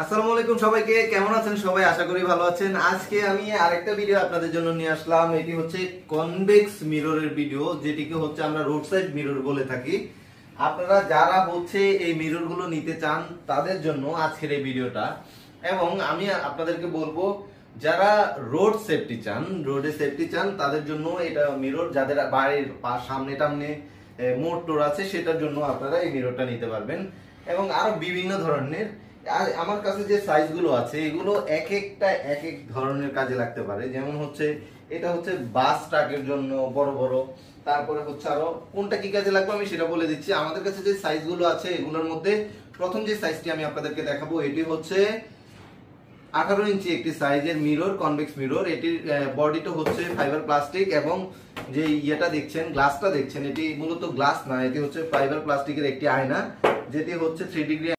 আসসালামু আলাইকুম সবাইকে, কেমন আছেন সবাই? আশা করি ভালো আছেন। আজকে আমি আরেকটা ভিডিও আপনাদের জন্য নিয়ে আসলাম। এটি হচ্ছে কনভেক্স মিররের ভিডিও, যেটিকে হচ্ছে আমরা রোড সাইড মিরর বলে থাকি। আপনারা যারা হচ্ছে এই মিরর গুলো নিতে চান তাদের জন্য আজকের এই ভিডিওটা। এবং আমি আপনাদেরকে বলবো, যারা রোড সেফটি চান, রোডে সেফটি চান তাদের জন্য এটা মিরর। যাদের বাড়ির সামনে টামনে মোড় টোর আছে সেটার জন্য আপনারা এই মিররটা নিতে পারবেন। এবং আরো বিভিন্ন ধরনের, আর আমার কাছে যে সাইজ গুলো আছে এগুলো এক একটা এক এক ধরনের কাজে লাগতে পারে। যেমন হচ্ছে এটা হচ্ছে বাস ট্রাকের জন্য বড় বড়। তারপরে হচ্ছে আরো কোনটা কি কাজে লাগবে আমি সেটা বলে দিচ্ছি। আমাদের কাছে যে সাইজ গুলো আছে এগুলোর মধ্যে প্রথম যে সাইজটি আমি আপনাদেরকে দেখাবো এটি হচ্ছে 18 ইঞ্চি একটি সাইজের মিরর, কনভেক্স মিরর। এটির বডিটা হচ্ছে ফাইবার প্লাস্টিক এবং যে ইয়েটা দেখছেন, গ্লাসটা দেখছেন, এটি মূলত গ্লাস না, এটি হচ্ছে ফাইবার প্লাস্টিকের একটি আয়না, যেটি হচ্ছে 3 ডিগ্রি